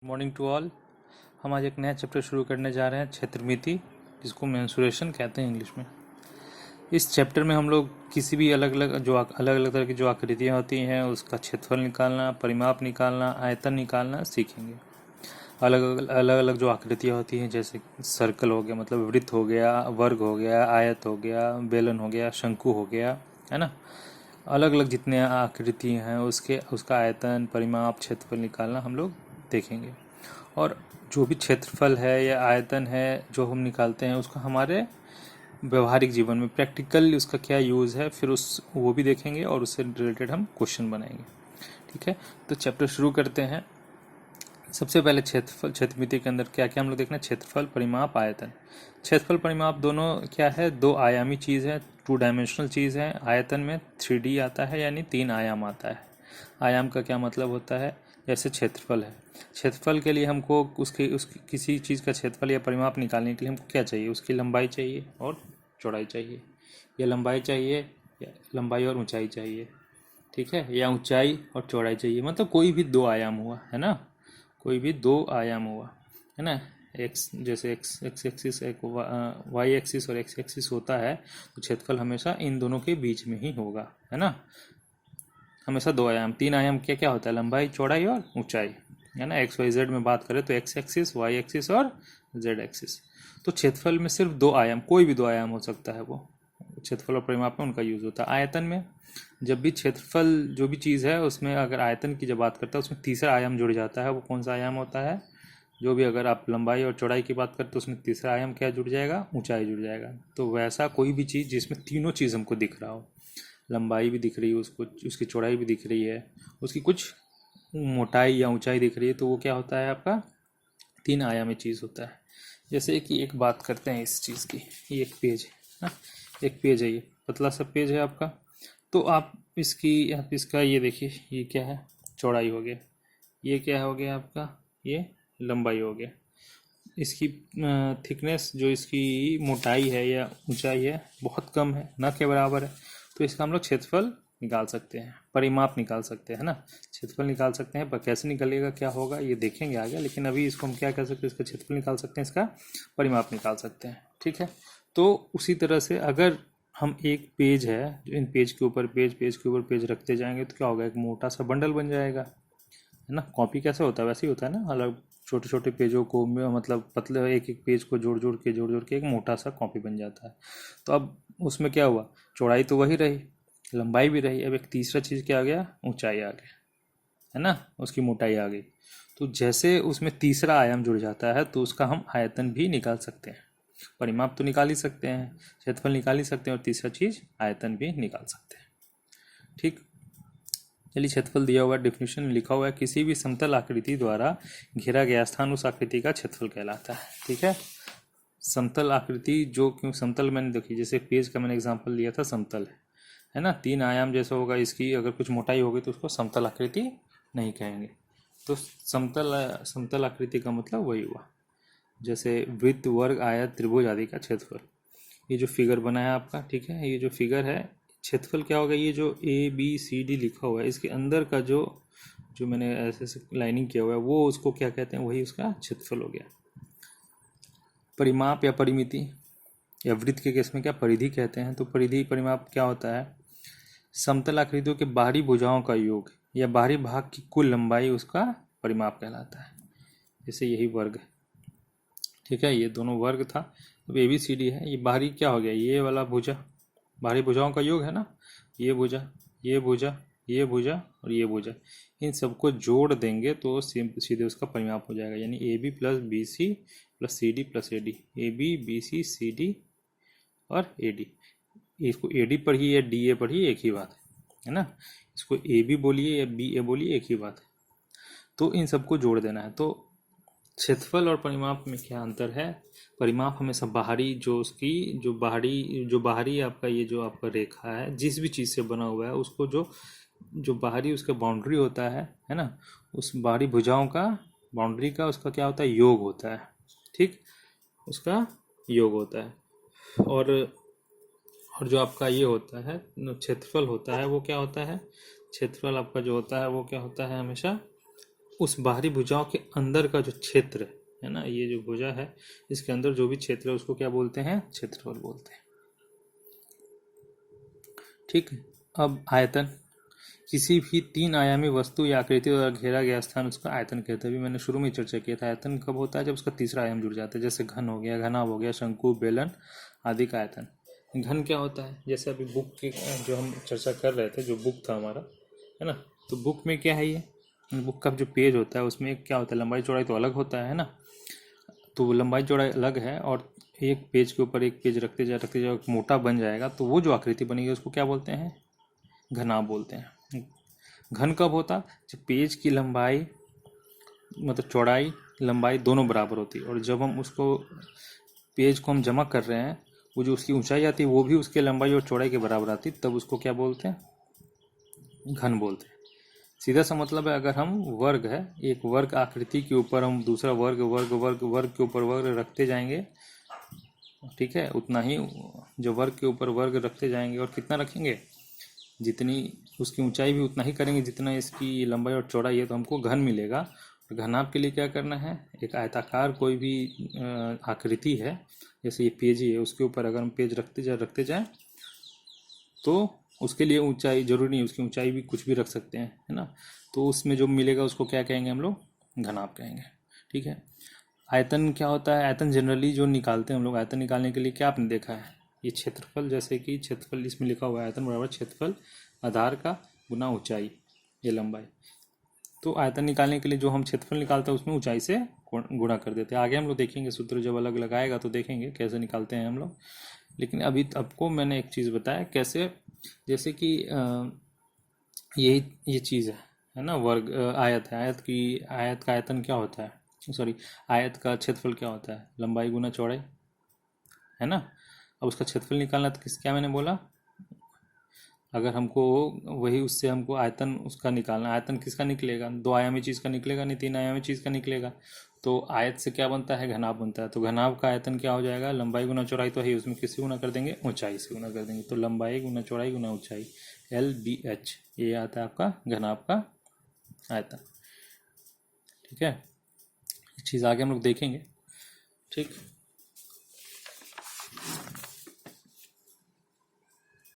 Morning to all. हम आज एक नया चैप्टर शुरू करने जा रहे हैं, क्षेत्रमिति, जिसको मेंसुरेशन कहते हैं इंग्लिश में। इस चैप्टर में हम लोग किसी भी अलग अलग तरह की जो आकृतियाँ होती हैं उसका क्षेत्रफल निकालना, परिमाप निकालना, आयतन निकालना सीखेंगे। अलग अलग जो आकृतियाँ होती हैं, जैसे सर्कल हो गया, मतलब वृत्त हो गया, वर्ग हो गया, आयत हो गया, बेलन हो गया, शंकु हो गया, है ना। अलग अलग जितने आकृतियाँ हैं उसका आयतन, परिमाप, क्षेत्रफल निकालना हम लोग देखेंगे। और जो भी क्षेत्रफल है या आयतन है जो हम निकालते हैं उसका हमारे व्यवहारिक जीवन में प्रैक्टिकल उसका क्या यूज़ है, फिर वो भी देखेंगे और उससे रिलेटेड हम क्वेश्चन बनाएंगे। ठीक है, तो चैप्टर शुरू करते हैं। सबसे पहले क्षेत्रफल, क्षेत्रमिति के अंदर क्या क्या हम लोग देखना है, क्षेत्रफल, परिमाप, आयतन। क्षेत्रफल परिमाप दोनों क्या है, दो आयामी चीज़ है, टू डायमेंशनल चीज़ है। आयतन में 3D आता है, यानी 3 आयाम आता है। आयाम का क्या मतलब होता है, जैसे क्षेत्रफल है, क्षेत्रफल के लिए हमको उसकी किसी चीज़ का क्षेत्रफल या परिमाप निकालने के लिए हमको क्या चाहिए, उसकी लंबाई चाहिए और चौड़ाई चाहिए, या लंबाई चाहिए या लंबाई और ऊंचाई चाहिए, ठीक है, या ऊंचाई और चौड़ाई चाहिए, मतलब कोई भी दो आयाम हुआ, है ना, कोई भी दो आयाम हुआ, है ना। एक्स, जैसे एक्स एक्सिस, एक वाई एक्सिस और एक्स एक्सिस होता है, तो क्षेत्रफल हमेशा इन दोनों के बीच में ही होगा, है ना। हमेशा दो आयाम, 3 आयाम क्या क्या होता है, लंबाई, चौड़ाई और ऊंचाई, है ना। एक्स वाई जेड में बात करें तो एक्स एक्सिस, वाई एक्सिस और जेड एक्सिस। तो क्षेत्रफल में सिर्फ दो आयाम, कोई भी दो आयाम हो सकता है, वो क्षेत्रफल और परिमाप में उनका यूज होता है। आयतन में जब भी क्षेत्रफल जो भी चीज़ है उसमें अगर आयतन की जब बात करता है उसमें तीसरा आयाम जुड़ जाता है। वो कौन सा आयाम होता है, जो भी अगर आप लंबाई और चौड़ाई की बात करते तो उसमें तीसरा आयाम क्या जुड़ जाएगा, ऊंचाई जुड़ जाएगा। तो वैसा कोई भी चीज़ जिसमें तीनों चीज़ हमको दिख रहा हो, लंबाई भी दिख रही है उसको, उसकी चौड़ाई भी दिख रही है, उसकी कुछ मोटाई या ऊंचाई दिख रही है, तो वो क्या होता है, आपका 3 आयामी चीज़ होता है। जैसे कि एक बात करते हैं इस चीज़ की, ये एक पेज है ना, एक पेज है, ये पतला सा पेज है आपका। तो आप इसका ये देखिए, ये क्या है, चौड़ाई हो गया, ये क्या हो गया आपका, ये लंबाई हो गया। इसकी थिकनेस, जो इसकी मोटाई है या ऊंचाई है, बहुत कम है, ना के बराबर है। तो इसका हम लोग क्षेत्रफल निकाल सकते हैं, परिमाप निकाल सकते हैं ना। क्षेत्रफल निकाल सकते हैं, पर कैसे निकलेगा, क्या होगा, ये देखेंगे आगे। लेकिन अभी इसको हम क्या कर सकते हैं, इसका क्षेत्रफल निकाल सकते हैं, इसका परिमाप निकाल सकते हैं, ठीक है। तो उसी तरह से अगर हम एक पेज है, जो इन पेज के ऊपर पेज, पेज के ऊपर पेज रखते जाएंगे तो क्या होगा, एक मोटा सा बंडल बन जाएगा, है ना। कॉपी कैसे होता है वैसे ही होता है ना, अलग छोटे छोटे पेजों को, मतलब पतले एक एक पेज को जोड़ जोड़ के एक मोटा सा कॉपी बन जाता है। तो अब उसमें क्या हुआ, चौड़ाई तो वही रही, लंबाई भी रही, अब एक तीसरा चीज़ क्या आ गया, ऊंचाई आ गया, है ना, उसकी मोटाई आ गई। तो जैसे उसमें तीसरा आयाम जुड़ जाता है तो उसका हम आयतन भी निकाल सकते हैं। परिमाप तो निकाल ही सकते हैं, क्षेत्रफल निकाल ही सकते हैं, और तीसरा चीज़ आयतन भी निकाल सकते हैं, ठीक। चलिए, क्षेत्रफल दिया हुआ डेफिनेशन में लिखा हुआ है, किसी भी समतल आकृति द्वारा घेरा गया स्थान उस आकृति का क्षेत्रफल कहलाता है, ठीक है। समतल आकृति, जो क्यों समतल, मैंने देखी जैसे पेज का मैंने एग्जांपल लिया था, समतल है ना, 3 आयाम जैसा होगा, इसकी अगर कुछ मोटाई होगी तो उसको समतल आकृति नहीं कहेंगे। तो समतल आकृति का मतलब वही हुआ, जैसे वृत्त, वर्ग, आयत, त्रिभुज आदि का क्षेत्रफल। ये जो फिगर बना है आपका, ठीक है, ये जो फिगर है, क्षेत्रफल क्या होगा, ये जो ABCD लिखा हुआ है इसके अंदर का जो जो मैंने ऐसे ऐसे लाइनिंग किया हुआ है, वो उसको क्या कहते हैं, वही उसका क्षेत्रफल हो गया। परिमाप या परिमिति, या वृत्त के केस में क्या परिधि कहते हैं। तो परिधि, परिमाप क्या होता है, समतल आकृतियों के बाहरी भुजाओं का योग या बाहरी भाग की कुल लंबाई उसका परिमाप कहलाता है। जैसे यही वर्ग, ठीक है, ये दोनों वर्ग था, अब ABCD है, ये बाहरी क्या हो गया, ये वाला भुजा, बाहरी भुजाओं का योग है ना, ये भुजा, ये भुजा, ये भुजा और ये भुजा, इन सबको जोड़ देंगे तो सीधे उसका परिमाप हो जाएगा, यानी AB plus BC plus CD plus AD, AB BC CD और AD। इसको AD पढ़िए या DA पढ़िए, एक ही बात है ना। इसको AB बोलिए या BA बोलिए, एक ही बात है। तो इन सबको जोड़ देना है। तो क्षेत्रफल और परिमाप में क्या अंतर है, परिमाप हमेशा बाहरी, जो उसकी जो बाहरी आपका, ये जो आपका रेखा है, जिस भी चीज़ से बना हुआ है उसको जो जो बाहरी उसका बाउंड्री होता है ना, उस बाहरी भुजाओं का, बाउंड्री का, उसका क्या होता है, योग होता है, ठीक, उसका योग होता है। और जो आपका ये होता है क्षेत्रफल होता है, वो क्या होता है, क्षेत्रफल आपका जो होता है वो क्या होता है, हमेशा उस बाहरी भुजाओं के अंदर का जो क्षेत्र है ना, ये जो भुजा है इसके अंदर जो भी क्षेत्र है उसको क्या बोलते हैं, क्षेत्रफल बोलते हैं। ठीक है। अब आयतन, किसी भी 3 आयामी वस्तु या आकृति द्वारा घेरा गया स्थान उसका आयतन कहते हैं। अभी मैंने शुरू में ही चर्चा किया था, आयतन कब होता है, जब उसका तीसरा आयाम जुड़ जाता है। जैसे घन हो गया, घनाभ हो गया, शंकु, बेलन आदि का आयतन। घन क्या होता है, जैसे अभी बुक की जो हम चर्चा कर रहे थे, जो बुक था हमारा, है ना, तो बुक में क्या है, ये बुक का जो पेज होता है उसमें क्या होता है, लंबाई चौड़ाई तो अलग होता है ना, तो लंबाई चौड़ाई अलग है, और एक पेज के ऊपर एक पेज रखते जाओ मोटा बन जाएगा, तो वो जो आकृति बनेगी उसको क्या बोलते हैं, घनाभ बोलते हैं। घन कब होता, जब पेज की लंबाई मतलब चौड़ाई लंबाई दोनों बराबर होती है, और जब हम उसको पेज को हम जमा कर रहे हैं, वो जो उसकी ऊंचाई आती है वो भी उसके लंबाई और चौड़ाई के बराबर आती है, तब उसको क्या बोलते हैं, घन बोलते हैं। सीधा सा मतलब है, अगर हम वर्ग है, एक वर्ग आकृति के ऊपर हम दूसरा वर्ग वर्ग वर्ग वर्ग के ऊपर वर्ग रखते जाएंगे, ठीक है, उतना ही जो वर्ग के ऊपर वर्ग रखते जाएंगे, और कितना रखेंगे, जितनी उसकी ऊंचाई भी उतना ही करेंगे जितना इसकी लंबाई और चौड़ाई है, तो हमको घन मिलेगा। और घनाभ के लिए क्या करना है, एक आयताकार कोई भी आकृति है, जैसे ये पेज ही है, उसके ऊपर अगर हम पेज रखते जाएं तो उसके लिए ऊंचाई जरूरी नहीं, उसकी ऊंचाई भी कुछ भी रख सकते हैं, है ना, तो उसमें जो मिलेगा उसको क्या कहेंगे हम लोग, घनाभ कहेंगे। ठीक है। आयतन क्या होता है, आयतन जनरली जो निकालते हैं हम लोग, आयतन निकालने के लिए क्या आपने देखा है, ये क्षेत्रफल, जैसे कि क्षेत्रफल इसमें लिखा हुआ है, आयतन बराबर क्षेत्रफल आधार का गुना ऊंचाई, ये लंबाई। तो आयतन निकालने के लिए जो हम क्षेत्रफल निकालते हैं उसमें ऊंचाई से गुणा कर देते हैं। आगे हम लोग देखेंगे सूत्र जब अलग लगाएगा तो देखेंगे कैसे निकालते हैं हम लोग, लेकिन अभी आपको मैंने एक चीज़ बताया कैसे, जैसे कि ये चीज़ है ना, वर्ग आयत है, आयत का आयतन क्या होता है, सॉरी, आयत का क्षेत्रफल क्या होता है, लंबाई गुना चौड़ाई, है ना। अब उसका क्षेत्रफल निकालना तो क्या मैंने बोला, अगर हमको वही उससे हमको आयतन उसका निकालना, आयतन किसका निकलेगा, 2 आयामी चीज़ का निकलेगा नहीं, 3 आयामी चीज़ का निकलेगा। तो आयत से क्या बनता है, घनाभ बनता है। तो घनाभ का आयतन क्या हो जाएगा, लंबाई गुना चौड़ाई तो है, उसमें किससे गुना कर देंगे, ऊंचाई से गुना कर देंगे। तो लंबाई गुना चौड़ाई गुना ऊंचाई, LBH, ये आता है आपका घनाभ का आयतन। ठीक है, ये चीज़ आगे हम लोग देखेंगे। ठीक।